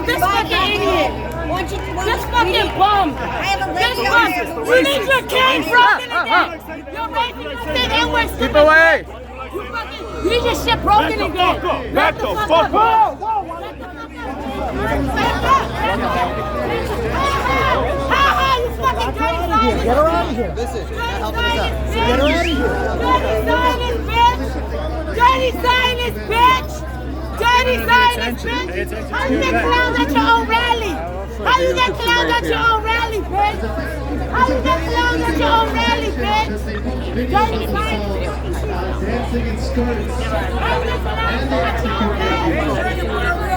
this fucking idiot. This fucking bum. This bum. You need your cane broken again. You're making us say N-word. Keep away. You need your shit broken again. Back the fuck up. You fucking dirty Zionist. Get her out of here. Listen, you're not helping us out. Get her out of here. Dirty Zionist bitch. Dirty Zionist bitch. How you get clowned at your own rally? How you get clowned at your own rally, bitch? How you get clowned at your own rally, bitch? Dirty Zionist bitch. How you get clowned at your own rally?